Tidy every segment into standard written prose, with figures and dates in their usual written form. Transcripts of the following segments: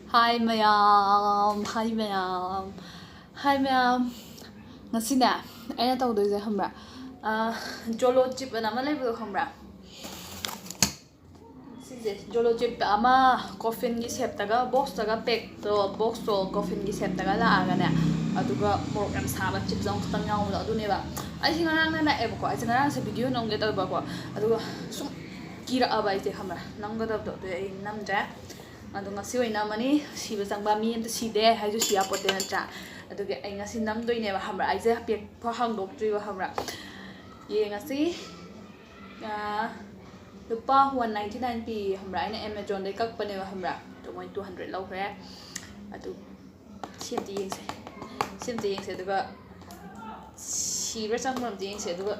Hi mayam, hi mayam, hi mayam. Ngasine aina tawdoise khambra. Jolo chip na ma laibu khambra. Sise jolo chip ama coffin gi shape taga box taga pack to box to coffin gi shape taga la aga ne. Aduga morok yam saba chip jang khatan ngaw la adu ne ba. Ai singa nang na e ba ko. Ai singa nang se video nong ge ta ba ko. Aduga sum kira aba ite khambra. Nang ga da do e nam ja. Adu ngasi oina mani siba jangba mi enta side haisu sia pote na cha. Aduga ai ngasi nam doine ba khambra. Ai je pek pho hang dok tri ba khambra. Ye ngasi lupa 199 pi khambra ina Amazon dai kak pane ba khambra. To moi 200 lau khre. Adu simti yengse. Simti yengse aduga siba jangba mi yengse aduga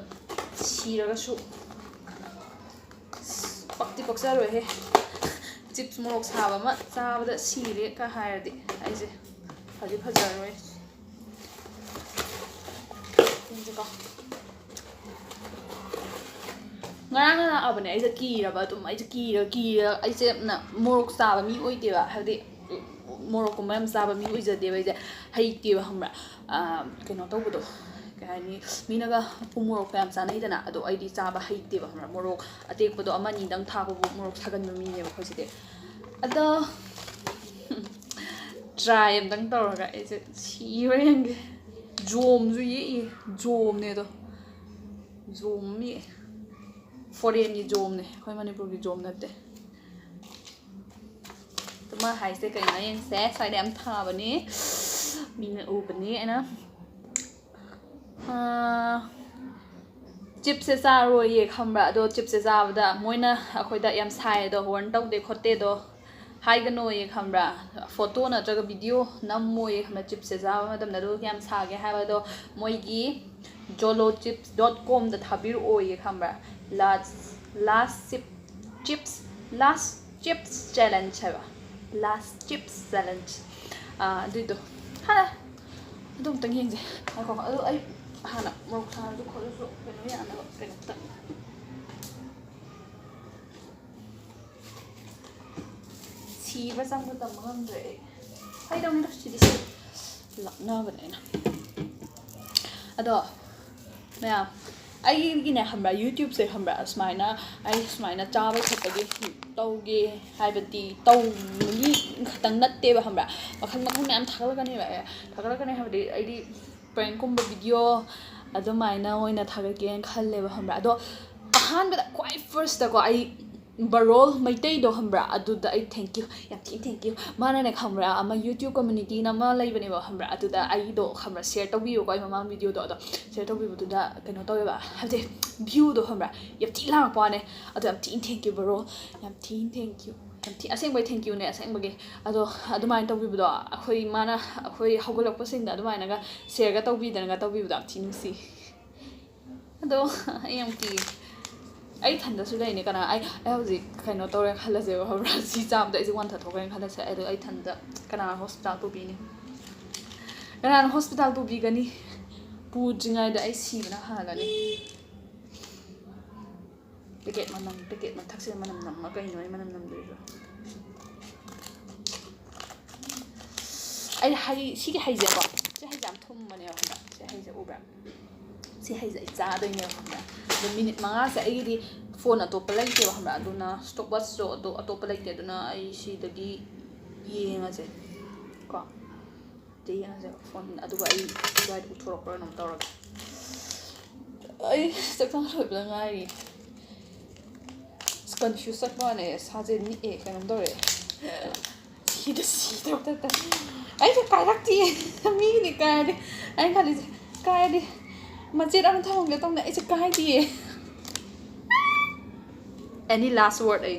siraga su pakti paksa ro he. Chips morok saba ma sabada sire ka hairdi aise phadi phajaroi tinje ko ngarang na abane aise kiraba tum aise kira aise na morok saba mi oide ba hadi morok ko mam saba mi oije de ba aise haite ba hamra keno tawbudo kani minaga pumorok yam sanai dana ado aidi chaba haite ba hamra morok atek podo amani dang tha bu morok sagan mi ne ba khoside ado try em dang tawraga ese sireng jom ju ye jom ne do jom mi foreign ni jom ne khoi manipur gi jom natte tuma haise kai na yeng se sai dem tha bani min u bani ana chip se sa ro ye khambra do chip se sa bada moina akhoi da yam sai do horn taw de khote do hai gano ye khambra photo na jaga video nammo ye khambra chip se sa madam na do yam sa ge ha ba do moi gi jolochips.com da thabir o ye khambra last chips challenge hai ba last chips challenge do ha dum tang yeng je ko ai hana morok sa du ko so keno ya na keno ta siba sang ta mangam je hai dong ni si dis lakna ba na ado na ai gi na hambra YouTube se hambra smaina chaba khapagi tawge haibati taw ni khatang natte ba hambra makhal makhal am thagala kani ba thagala kani habdi aidi prank kumba video adumaina oina thagake khalle ba hambra ado ahan ba quite first da ko ai bralol meetei do hambra aduda ai thank you yam thank you mana ne khambra ama YouTube community na ma lai bani ba hambra aduda ai do khambra share to biyo ko ai mama video do share to biyo da keno to ba habde view do hambra yam ti lang pa ne adu yam thank you bro yam thank you aseng bai thank you ne aseng bage ado adumai to biyo do akhoi mana akhoi hogolak pasing da adumai na ga share ga to bi da ga to biyo da ti nusi ado yam ki ai thanda su dai ne kana ai hauji kaino tore khala je ba hobra si cham da isi wan tha thokai khala se ai ai thanda kana hospital to bi ni kana hospital to bi gani pu jingai da ai si na hala ni ticket man thak se manam nam ma kai noi manam nam de ai hai si ge hai je ba se hai jam thum mane ba se hai je ubra si hai je cha doi ne ba the minute manga se ai di phone atop lai te ba aduna stopwatch do atop lai te aduna ai si dagi yenga je ko te yenga je phone aduga ai right uthorok ra nam tawra ai sakang roi bla ngai confuse sak ba ne sa je ni e kanam dore si do ta ai je karak ti mi ni ka de ai khali ka de Majid ang thong ge tong na is kai di any last word ai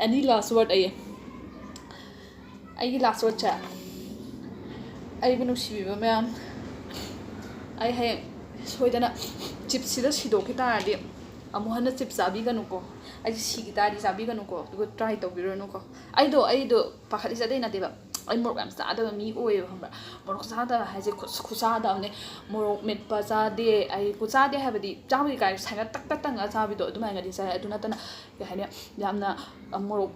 ai last word cha ai banu si ba ma'am ai hai soidana chips sida sido ki ta di amu hana chips abi ganu ko ai si ki ta di sabi ganu ko to try to biro no ko ai do pakhali sa dei na de ba ai morok am sa da mi oi hambra morok sa da ha je khusa da ne morok met pa sa de ai ku sa de ha ba di chawi kai sa ga tak tak nga sa bi do du ma nga di sa adu na ta na ya ha ne yamna morok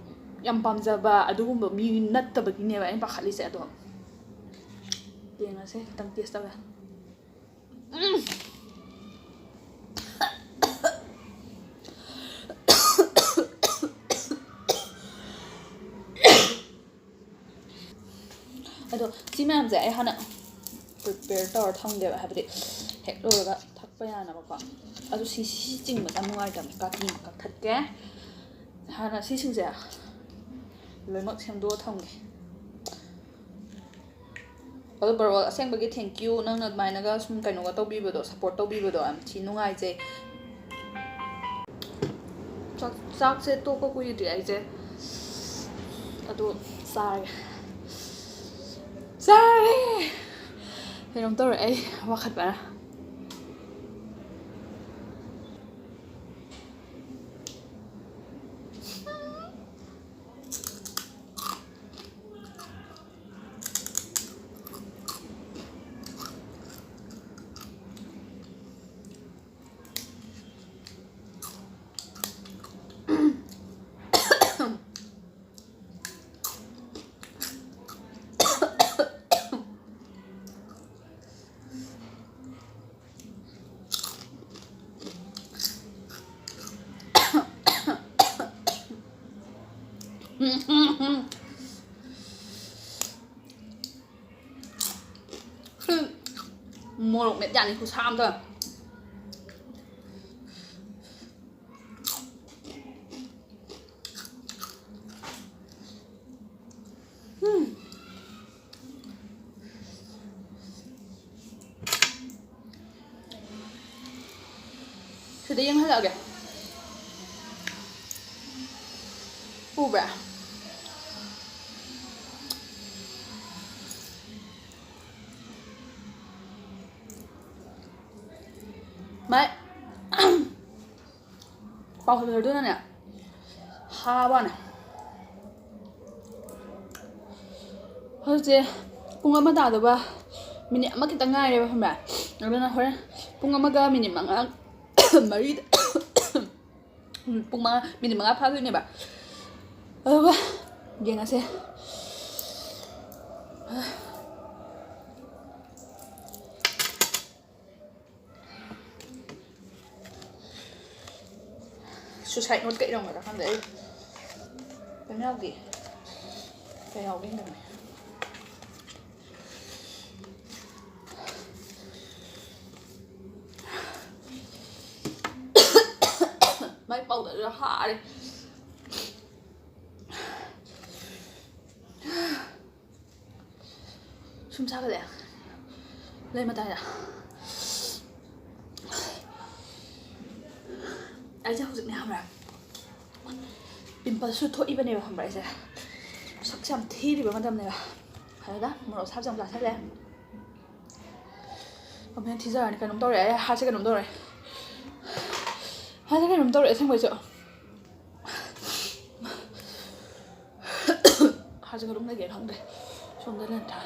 ꯌꯥꯝ ꯄꯥꯝꯖꯕ ꯑꯗꯨꯒꯨꯝꯕ ꯃꯤ ꯅꯠꯇꯕꯒꯤꯅꯦꯕ ꯑꯩꯅ ꯄꯥꯈꯠꯂꯤꯁꯦ ꯑꯗꯣ ꯌꯦꯡꯉꯁꯦ ꯈꯤꯇꯪ test ꯇꯧꯒꯦ ꯑꯗꯣ ꯁꯤ ꯃꯌꯥꯝꯁꯦ ꯑꯩ ꯍꯥꯟꯅ ꯄ꯭ꯔꯤꯄꯦꯌꯔ ꯇꯧꯔ ꯊꯝꯒꯦꯕ ꯍꯥꯏꯕꯗꯤ ꯍꯦꯛ ꯂꯣꯏꯔꯒ ꯊꯛꯄ ꯌꯥꯅꯕꯀꯣ ꯑꯗꯣ ꯁꯤ ꯆꯤꯡꯕꯁꯦ ꯌꯥꯝ ꯅꯨꯡꯉꯥꯏꯇꯕꯅꯦ ꯀꯥꯇꯤ ꯀꯛꯊꯠꯀꯦ ꯍꯥꯟꯅ ꯁꯤꯁꯤꯡꯁꯦ ꯂꯣꯏꯅꯃꯛ ꯁꯦꯝꯗꯣꯛꯑ ꯊꯝꯒꯦ ꯑꯗꯣ ꯕꯔꯣꯜ ꯑꯁꯦꯡꯕꯒꯤ ꯊꯦꯡꯀ꯭ꯌꯨ ꯅꯪꯅ ꯑꯗꯨꯃꯥꯏꯅꯒ ꯁꯨꯝ ꯀꯩꯅꯣꯒ ꯇꯧꯕꯤꯕꯗꯣ ꯁꯞꯄꯣꯔꯠ ꯇꯧꯕꯤꯕꯗꯣ ꯌꯥꯝ ꯊꯤ ꯅꯨꯡꯉꯥꯏꯖꯩ ꯆꯥꯛꯁꯦ ꯇꯣꯛꯄ ꯀꯨꯏꯗ꯭ꯔꯤ ꯑꯩꯁꯦ ꯑꯗꯣ ꯆꯥꯔꯒꯦ ꯀꯩꯅꯣꯝ ꯇꯧꯔꯦ ꯑꯩ ꯋꯥꯈꯠꯄꯅ 모록 몇 잔이 그 사람들 그대 영하게 우브라 말 bao giờ nữa nè ha ba nè hꯧꯖꯤꯛ ꯄꯨꯡ ꯑꯃ ꯇꯥꯗꯕ ꯃꯤꯅꯤꯠ ꯑꯃ ꯈꯤꯇꯪ ꯉꯥꯏꯔꯦꯕ ꯈꯪꯕ꯭ꯔꯥ ꯑꯗꯨꯅ ꯍꯣꯔꯦꯟ ꯄꯨꯡ ꯑꯃꯒ ꯃꯤꯅꯤꯠ ꯃꯉꯥ ꯃꯔꯤꯗ ꯄꯨꯡ ꯃꯤꯅꯤꯠ ꯃꯉꯥ ꯐꯥꯗꯣꯏꯅꯦꯕ ꯑꯗꯨꯒ ꯌꯦꯡꯉꯁꯦ suicide note kỹ đồng rồi đó không để cái nào gì cái nào bên này mấy bầu tự ra hạ đi 숨 차게 lên mặt tay nè 아이제 hꯧꯖꯤꯛ ꯅꯦ ꯈꯪꯕ꯭ꯔꯥ ꯄꯤꯝꯄꯜꯁꯨ ꯊꯣꯛꯏꯕꯅꯦꯕ ꯈꯪꯕ꯭ꯔꯥ ꯑꯩꯁꯦ ꯁꯛꯁꯦ ꯌꯥꯝ ꯊꯤꯔꯤꯕ ꯃꯇꯝꯅꯦꯕ ꯑꯗꯨꯗ ꯃꯣꯔꯣꯛ ꯁꯥꯕꯁꯦ ꯌꯥꯝ ꯆꯥꯁꯜꯂꯦ ꯀꯃꯥꯏꯅ ꯊꯤꯖꯔꯅꯤ ꯀꯩꯅꯣꯝ ꯇꯧꯔꯦ ꯑꯩ ꯍꯥꯠꯁꯦ ꯀꯩꯅꯣꯝ ꯇꯧꯔꯦ ꯍꯥꯠꯁꯦ ꯀꯩꯅꯣꯝ ꯇꯧꯔꯦ ꯑꯁꯦꯡꯕꯩꯁꯨ ꯍꯥꯠꯁꯦ ꯀꯩꯅꯣꯝ ꯂꯩꯒꯦ ꯈꯪꯗꯦ ꯁꯣꯝꯗ ꯂꯦꯟꯊꯥ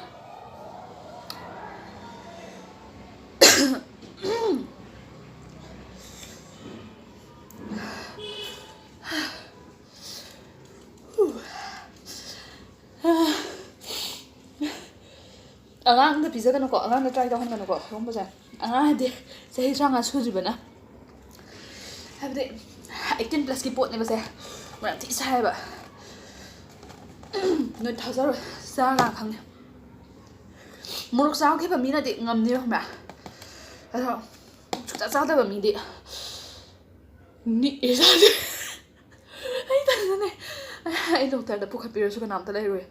ꯑꯉꯥꯡꯗ ꯄꯤꯖꯒꯅꯨꯀꯣ ꯑꯉꯥꯡꯗ ꯇ꯭ꯔꯥꯏ ꯇꯧꯍꯟꯒꯅꯨꯀꯣ ꯁꯤꯒꯨꯝꯕꯁꯦ ꯑꯉꯥꯡ ꯍꯥꯏꯗꯤ ꯆꯍꯤ 35 ꯁꯨꯗ꯭ꯔꯤꯕꯅ ꯍꯥꯏꯕꯗꯤ 18+ ꯄꯣꯠꯅꯦꯕꯁꯦ ꯃꯔꯝ ꯊꯤ ꯁꯥꯏꯕ ꯅꯣꯏ ꯊꯥꯖꯔꯣꯏ ꯆꯥꯔꯒ ꯈꯪꯉꯦ ꯃꯣꯔꯣꯛ ꯆꯥꯈꯤꯕ ꯃꯤꯅꯗꯤ ꯉꯝꯅꯤꯕ ꯈꯪꯕ꯭ꯔꯥ ꯑꯗꯣ ꯁꯨꯡꯆꯥ ꯆꯥꯗꯕ ꯃꯤꯗꯤ ꯅꯤꯛꯑꯦ ꯆꯥꯗꯦ ꯑꯩ ꯇꯟꯅꯅꯦ ꯑꯩ ꯗꯣꯛꯇꯔꯗ ꯄꯨꯈꯠꯄꯤꯔꯁꯨ ꯀꯅꯥꯝꯇ ꯂꯩꯔꯣꯏ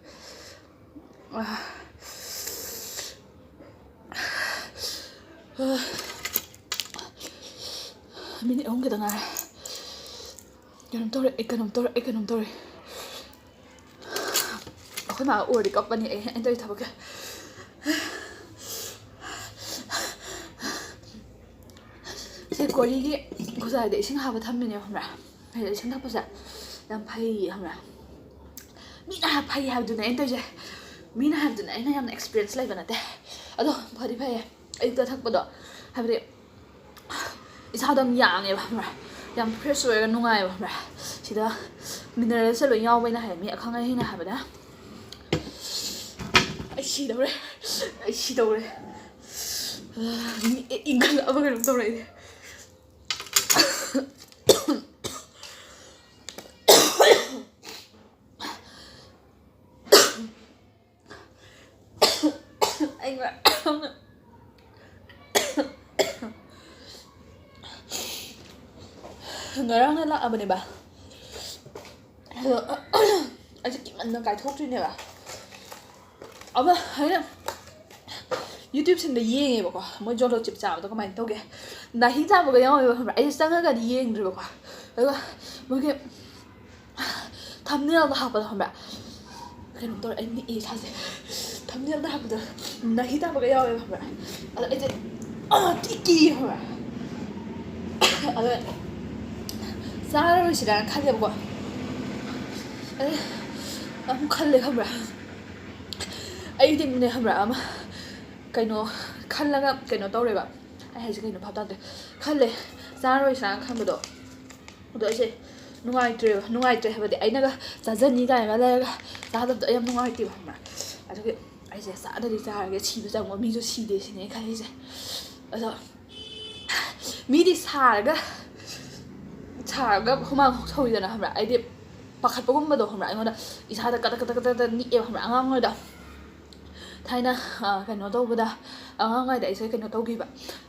미니 옮기다 날 그럼 또래 그럼 또래 그나 우리 깜빡이 엔더이 타볼게 제 거리기 고사야 돼 생하고 탐면이야 함라 해 생각보자 난 파이 함라 미나 파이 하도네 엔더이 미나 하도네 아이나 양 experience 라이브 나대 아도 파리 파이 아이도 탁보다 하버리 이사도 양 ꯌꯥꯝ ꯐ꯭ꯔꯦꯁ ꯑꯣꯏꯔꯒ ꯅꯨꯡꯉꯥꯏꯕ ꯈꯪꯕ꯭ꯔꯥ ꯁꯤꯗ ꯃꯤꯅꯔꯦꯜꯁꯦ ꯂꯣꯏ ꯌꯥꯎꯕꯩꯅ ꯍꯥꯏ ꯃꯤ ꯑꯈꯪ ꯑꯍꯩꯅ ꯍꯥꯏꯕꯗ ꯑꯩ ꯁꯤꯗꯧꯔꯦ ꯑꯩ ꯁꯤꯗꯧꯔꯦ ꯏꯪꯈꯠꯂꯛꯑꯕ ꯀꯩꯅꯣꯝ ꯇꯧꯔꯛꯏ ꯑꯩ ngaraang na aba ba aja gimana kai thoktrine ba aba haina YouTube sin da yenge ba ko mo jolo chip cha ba ko mai toge na hi cha ba ga yaw ba ai sanga ga yeng dri ba ko ayo mo ke thumbnail da ha ba ba cái nó tôi anh nghĩ sao thế thấm nhiên đã được này ta một cái ơi mà ở đây tiki mà ở đây sao rồi chỉ là khăn đẹp quá không khănเลยkhông ạ ấy thì này không ạ mà cái nó khăn là cái nó to rồi bạn ai hay cái nó phát tán đấy khănเลยsao rồi sáng khăn được rồi chứ nungai tre habade ainaga jajani ga ga la ga da yam nungai ti ba aduge ai je sa da ri sa ga chi da mo mi jo chi de sine khai je ado mi di sa ga huma thoi da na hamra ai de pakhat pagum ba do hamra ai ngoda isa da kata ni e hamra angang ngoi da thaina ka no do ba da angang ngai da ai se ka no to gi ba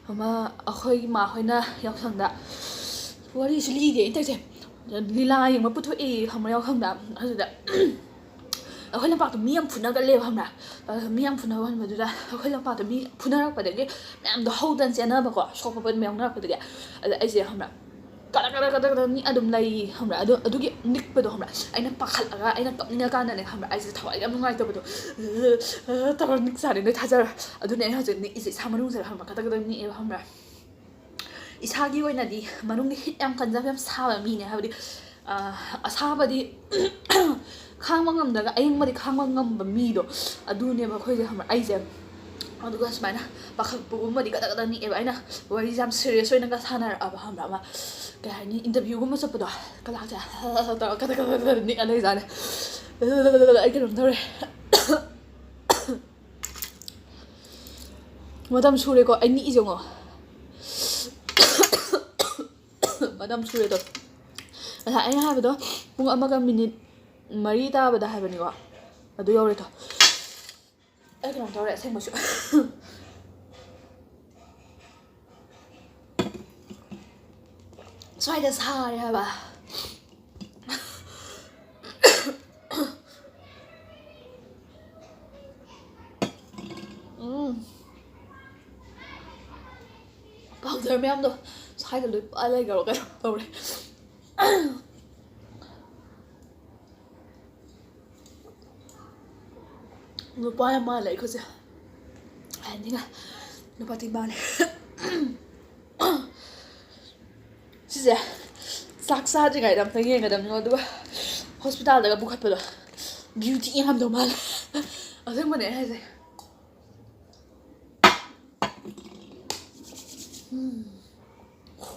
huma akhoi ma hoina yak sang da wari sli de ita je lila yang ma putu e hamra khang da hada akhoi lampak to miam phuna ga le hamra miam phuna wan ma du da akhoi lampak to mi phuna rak pa de ge mam do hodan chena ba ko shop pa me rak pa de ge ai je hamra kada ni adum lai hamra adu ge nik pa do hamra aina pakhal aga aina kapninga kana ne hamra ai je thawai yam ngai to ba do tar nik sa de thajar adu ne ha je ni isi samanung se hamra kada ni e hamra isagi oina di manung hit yam kanjam yam saba mi ne habdi asaba di khangma ngam daga aying mari khangma ngam ba mi do adu ne ba khoi je hamra ai je adu ga smaina pakhak bu mari kada ni e ba ina wari jam serious oina ga sanar aba hamra ma ka ni interview gum sa pado kala ja kada ni alai jane ai ke rom thore madam sure ko ai ni jongo madam sure do asa ai ha ba do pung amaga minute mari ta ba da ha ba ni ko adu yore to ai ke rom thore seng ma su xoay da sa re ha ba powder mem do xoay da lui pa lai ga ro ka to re lu pa ma lai ko se ai ni ga lu pa ti ba ne size saksa je ga dam tang ga dam no du hospital da ga bukhat pa do beauty yam do mal aseng mane ha se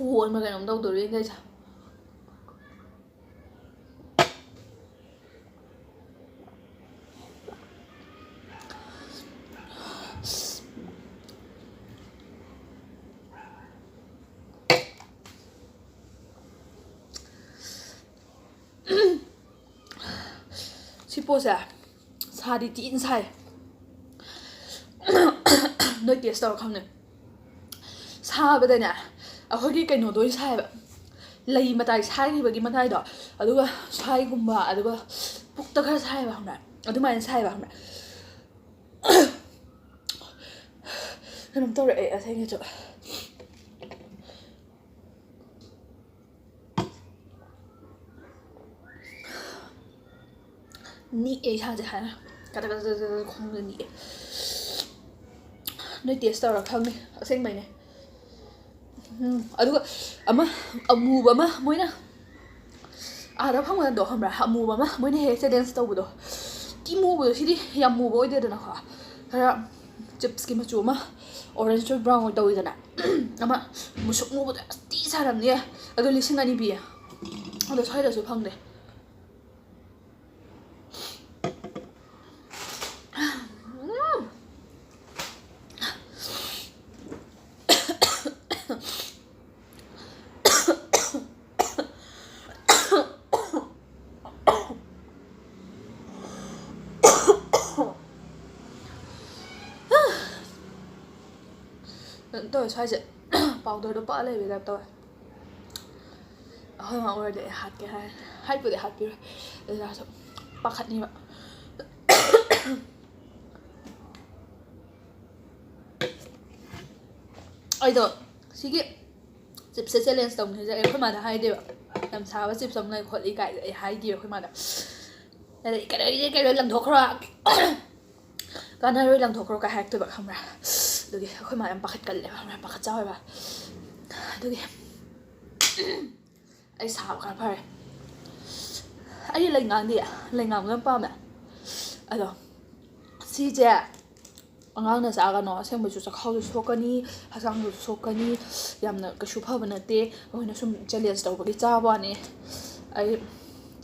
khôn mà cái nóng đâu từ đến đây chả suppose sa đi tin sai nơi test tao không nè sa bây giờ nè ꯑꯩꯈꯣꯏꯒꯤ ꯀꯩꯅꯣꯗꯣ ꯁꯥꯏꯕ ꯂꯩ ꯃꯇꯥꯏ ꯁꯥꯏꯈꯤꯕꯒꯤ ꯃꯇꯥꯏꯗꯣ ꯑꯗꯨꯒ ꯁ꯭ꯋꯥꯏꯒꯨꯝꯕ ꯑꯗꯨꯒ ꯄꯨꯛꯇ ꯈꯔ ꯁꯥꯏꯕ ꯈꯪꯕ꯭ꯔꯥ ꯑꯗꯨꯃꯥꯏꯅ ꯁꯥꯏꯕ ꯈꯪꯕ꯭ꯔꯥ ꯀꯩꯅꯣꯝ ꯇꯧꯔꯛꯑꯦ ꯑꯁꯦꯡꯒꯤꯁꯨ ꯅꯤꯛꯑꯦ ꯏꯁꯥꯁꯦ ꯍꯥꯏꯅ ꯀꯗ ꯈꯣꯡꯗ ꯅꯤꯛꯑꯦ ꯅꯣꯏ ꯇꯦꯁ ꯇꯧꯔ ꯈꯪꯅꯤ ꯑꯁꯦꯡꯕꯩꯅꯦ aduga ama amuba ma moina ada phangwa do hamra amuba ma moina he dance tawbudo ti mubo sidi yam mubo oide dana kha hara chips ki machu ma orange to brown oi tawi dana ama musuk mubo ti saram ne adu lising ani bi adu sai da su phangde ꯇꯧꯋꯦ ꯁ꯭ꯋꯥꯏꯁꯦ ꯄꯥꯎꯗꯔꯗꯣ ꯄꯛꯑ ꯂꯩꯕꯩ type ꯇꯧꯋꯦ ꯑꯩꯈꯣꯏ ꯃꯥ ꯑꯣꯏꯔꯗꯤ ꯑꯩ ꯍꯥꯠꯀꯦ ꯍꯥꯏ ꯍꯥꯠꯄꯨꯗꯤ ꯍꯥꯠꯄꯤꯔꯣꯏ ꯑꯗꯨꯗꯁꯨ ꯄꯥꯈꯠꯅꯤꯕ ꯑꯩꯗꯣ ꯁꯤꯒꯤ ꯆꯤꯞꯁꯦ ꯆꯦꯂꯦꯟꯖ ꯇꯧꯅꯤꯁꯦ ꯑꯩ ꯑꯩꯈꯣꯏ ꯃꯥꯗ ꯍꯥꯏꯗꯦꯕ ꯌꯥꯝ ꯁꯥꯕ ꯆꯤꯞꯁ ꯑꯃ ꯂꯩ ꯈꯣꯠꯂꯤ ꯀꯥꯏꯗ ꯑꯩ ꯍꯥꯏꯗꯦꯕ ꯑꯩꯈꯣꯏ ꯃꯥꯗ ꯑꯗꯩ ꯀꯩꯅꯣ ꯂꯪꯊꯣꯛꯈ꯭ꯔꯣ ꯀꯥꯟꯅꯔꯣꯏ ꯂꯪꯊꯣꯛꯈ꯭ꯔꯣ ꯀꯥꯏ ꯍꯥꯏꯔꯛꯇꯣꯏꯕ ꯈꯪꯕ꯭ꯔꯥ ꯑꯗꯨꯒꯤ ꯑꯩꯈꯣꯏ ꯃꯥ ꯌꯥꯝ ꯄꯥꯈꯠꯀꯜꯂꯦꯕ ꯈꯪꯕ꯭ꯔꯥ ꯄꯥꯈꯠꯆꯥꯎꯋꯦꯕ ꯑꯗꯨꯒꯤ ꯑꯩ ꯁꯥꯕ ꯈꯔ ꯐꯔꯦ ꯑꯩ ꯂꯩꯉꯥꯡꯗꯣ ꯌꯥꯝ ꯄꯥꯝꯃꯦ ꯑꯗꯣ ꯁꯤꯁꯦ ꯑꯉꯥꯡꯅ ꯆꯥꯒꯅꯣ ꯑꯁꯦꯡꯕꯩꯁꯨ ꯆꯈꯥꯎꯁꯨ ꯁꯣꯛꯀꯅꯤ ꯍꯛꯆꯥꯡꯁꯨ ꯁꯣꯛꯀꯅꯤ ꯌꯥꯝꯅ ꯀꯩꯁꯨ ꯐꯕ ꯅꯠꯇꯦ ꯑꯩꯈꯣꯏꯅ ꯁꯨꯝ ꯆꯦꯂꯦꯟꯖ ꯇꯧꯕꯒꯤ ꯆꯥꯕ ꯋꯥꯅꯤ ꯑꯩ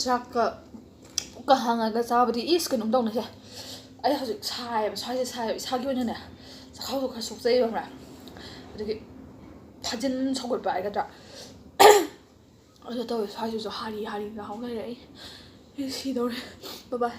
ꯆꯥꯛꯀ ꯍꯥꯡꯉꯒ ꯆꯥꯕꯗꯤ ꯏꯁ ꯀꯩꯅꯣꯝ ꯇꯧꯅꯁꯦ ꯑꯩ ꯍꯧꯖꯤꯛ ꯁꯥꯏꯌꯦꯕ ꯁ꯭ꯋꯥꯏꯁꯦ ꯁꯥꯏꯌꯦꯕ ꯏꯁꯥꯒꯤ ꯑꯣꯏꯅꯅꯦ ꯆꯈꯥꯎꯁꯨ ꯈꯔ ꯁꯣꯛꯆꯩꯕ ꯈꯪꯕ꯭ꯔꯥ ꯑꯗꯨꯒꯤ ꯊꯥꯖꯤꯟ ꯁꯧꯒꯠꯄ ꯍꯥꯏꯒꯗ꯭ꯔꯥ ꯑꯗꯨ ꯇꯧꯋꯦ ꯁ꯭ꯋꯥꯏꯁꯤꯁꯨ ꯍꯥꯔꯤ ꯂꯥꯎ ꯂꯩꯔꯦ ꯑꯩ ꯁꯤꯗꯧꯔꯦ ꯕꯥꯏ